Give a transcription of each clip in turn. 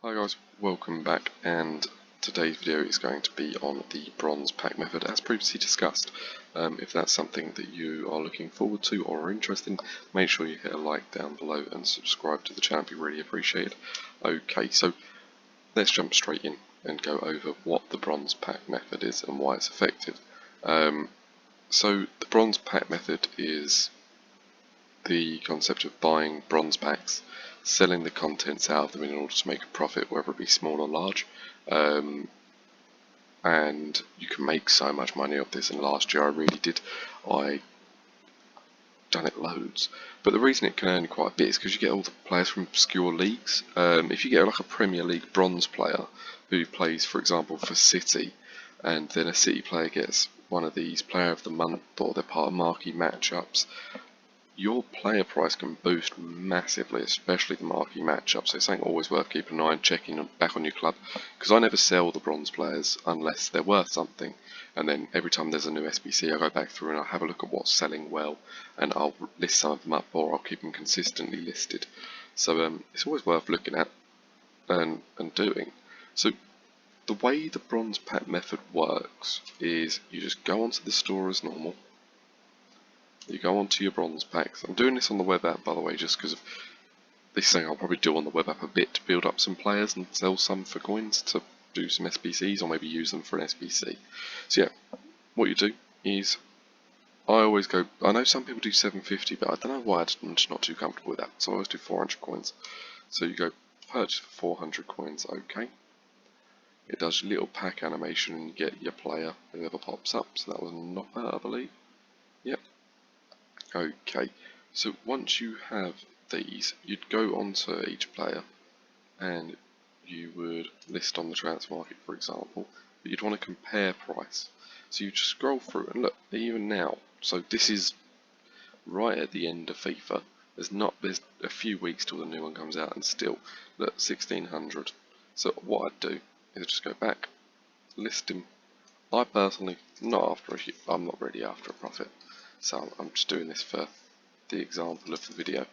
Hi guys, welcome back, and today's video is going to be on the bronze pack method as previously discussed. If that's something that you are looking forward to or are interested in, make sure you hit a like down below and subscribe to the channel, it'd be really appreciated. Okay, so let's jump straight in and go over what the bronze pack method is and why it's effective. So the bronze pack method is the concept of buying bronze packs, selling the contents out of them in order to make a profit, whether it be small or large. And you can make so much money off this, and last year I really did. I done it loads, but the reason it can earn quite a bit is because you get all the players from obscure leagues. If you get like a Premier League bronze player who plays, for example, for City, and then a City player gets one of these Player of the Month or they're part of marquee matchups, your player price can boost massively, especially the marquee matchup. So it's something always worth keeping an eye on, checking back on your club, because I never sell the bronze players unless they're worth something. And then every time there's a new SBC, I go back through and I'll have a look at what's selling well, and I'll list some of them up, or I'll keep them consistently listed. So it's always worth looking at and doing. So the way the bronze pack method works is you just go onto the store as normal. You go onto your bronze packs. I'm doing this on the web app, by the way, just because of this thing I'll probably do on the web app a bit to build up some players and sell some for coins to do some SBCs, or maybe use them for an SBC. So yeah, what you do is, I always go, I know some people do 750, but I don't know why I'm just not too comfortable with that, so I always do 400 coins. So you go purchase for 400 coins, okay. It does your little pack animation and you get your player, whoever pops up, so that was Nopper, I believe. Yep. Okay, so once you have these, you'd go onto each player and you would list on the transfer market, for example, but you'd want to compare price. So you just scroll through and look, even now, so this is right at the end of FIFA. There's a few weeks till the new one comes out, and still, look, 1600. So what I'd do is just go back, list him. I personally, I'm not really after a profit, so I'm just doing this for the example of the video.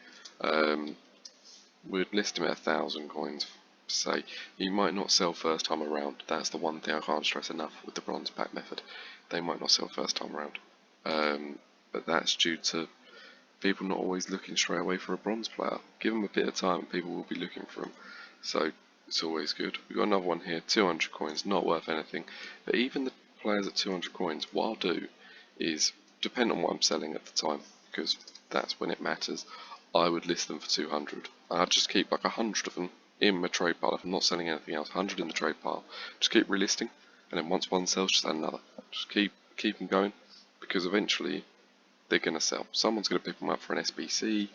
We'd list him at 1,000 coins, say. He might not sell first time around. That's the one thing I can't stress enough with the bronze pack method. They might not sell first time around, but that's due to people not always looking straight away for a bronze player. Give them a bit of time and people will be looking for them, so it's always good. We've got another one here, 200 coins, not worth anything, but even the players at 200 coins, what I'll do is, depend on what I'm selling at the time, because that's when it matters, I would list them for 200. I'd just keep like 100 of them in my trade pile. If I'm not selling anything else, 100 in the trade pile. Just keep relisting, and then once one sells, just add another. Just keep them going, because eventually they're going to sell. Someone's going to pick them up for an SBC,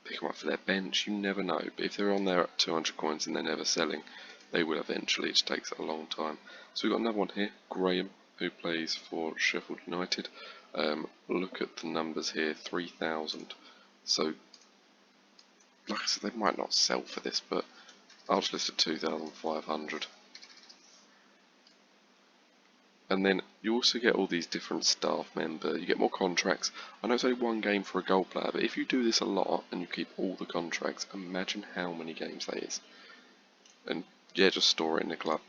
pick them up for their bench, you never know. But if they're on there at 200 coins and they're never selling, they will eventually. It just takes a long time. So we've got another one here, Graham, who plays for Sheffield United. Look at the numbers here, 3,000. So, like I said, they might not sell for this, but I'll just list at 2,500. And then you also get all these different staff members, you get more contracts. I know it's only one game for a gold player, but if you do this a lot and you keep all the contracts, imagine how many games that is. And yeah, just store it in the club.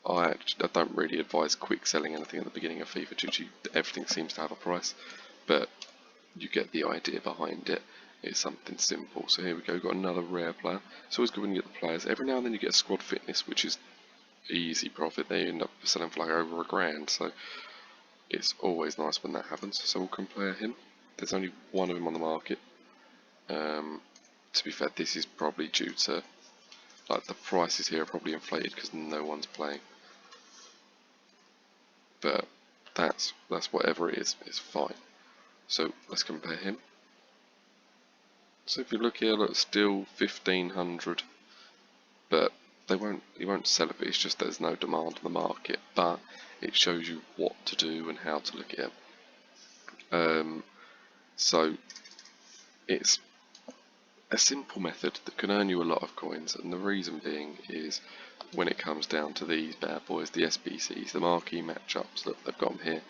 I don't really advise quick selling anything at the beginning of FIFA due to everything seems to have a price, but you get the idea behind it. It's something simple. So here we go, we've got another rare player. It's always good when you get the players. Every now and then you get a squad fitness, which is easy profit. They end up selling for like over £1,000, so it's always nice when that happens. So we'll compare him. There's only one of him on the market. To be fair, this is probably due to, like, the prices here are probably inflated because no one's playing. But that's whatever it is, it's fine. So let's compare him. So if you look here, look, still 1,500, but he won't sell it. It's just there's no demand on the market, but it shows you what to do and how to look at it. So it's a simple method that can earn you a lot of coins, and the reason being is when it comes down to these bad boys, the SBCs, the marquee matchups, that they've got them here,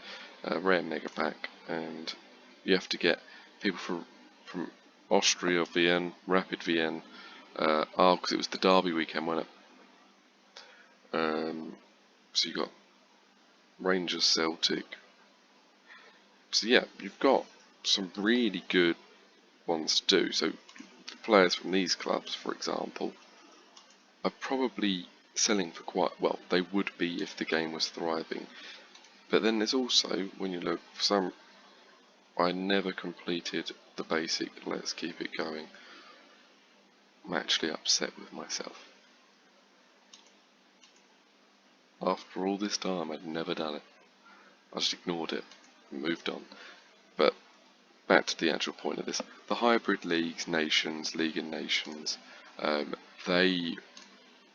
rare mega pack, and you have to get people from Austria, Vienna, Rapid Vienna, because it was the Derby weekend, wasn't it? So you got Rangers, Celtic. So yeah, you've got some really good ones to do. So players from these clubs, for example, are probably selling for quite well. They would be if the game was thriving. But then there's also, when you look for some, I never completed the basic let's keep it going. I'm actually upset with myself. After all this time, I'd never done it. I just ignored it and moved on. But back to the actual point of this. The hybrid leagues, nations, League and Nations, they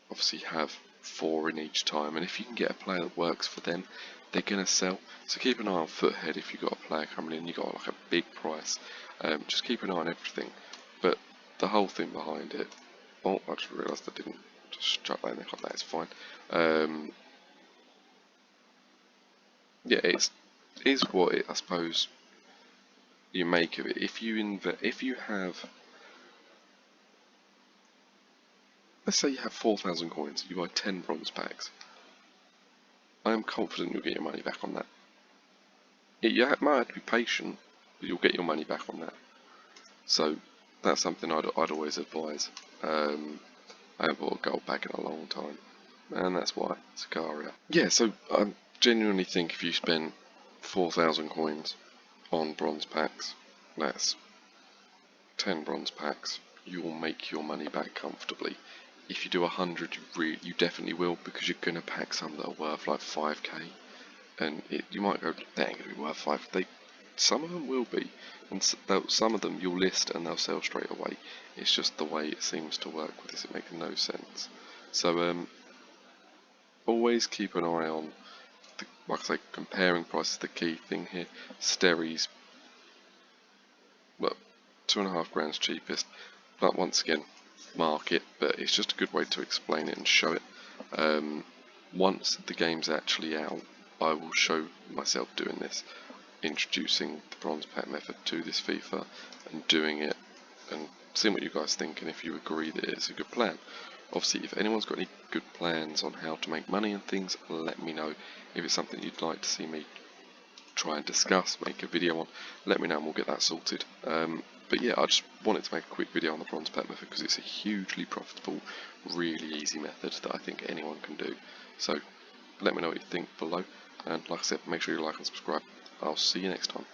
obviously have 4 in each time, and if you can get a player that works for them, they're going to sell. So keep an eye on Foothead if you've got a player coming in, you've got like a big price. Just keep an eye on everything. But the whole thing behind it, oh, I just realised I didn't just shut that in like that, it's fine. Yeah, it is what it, I suppose, you make of it. If you have, let's say you have 4,000 coins, you buy 10 bronze packs, I am confident you'll get your money back on that. You might have to be patient, but you'll get your money back on that. So that's something I'd always advise. I haven't bought a gold pack in a long time, and that's why, Sicaria. Yeah, so I genuinely think if you spend 4,000 coins on bronze packs, that's 10 bronze packs, you'll make your money back comfortably. If you do 100, you definitely will, because you're going to pack some that are worth like 5k, and you might go, they ain't going to be worth 5. Some of them will be, and some of them you'll list and they'll sell straight away. It's just the way it seems to work with this, it makes no sense. So always keep an eye on, like I say, comparing prices, the key thing here. Sterries, well, 2.5 grand's cheapest, but once again, market, but it's just a good way to explain it and show it. Once the game's actually out, I will show myself doing this, introducing the bronze pack method to this FIFA and doing it and seeing what you guys think, and if you agree that it's a good plan. Obviously, if anyone's got any good plans on how to make money and things, let me know. If it's something you'd like to see me try and discuss, make a video on, let me know and we'll get that sorted. But yeah, I just wanted to make a quick video on the bronze pack method because it's a hugely profitable, really easy method that I think anyone can do. So let me know what you think below, and like I said, make sure you like and subscribe. I'll see you next time.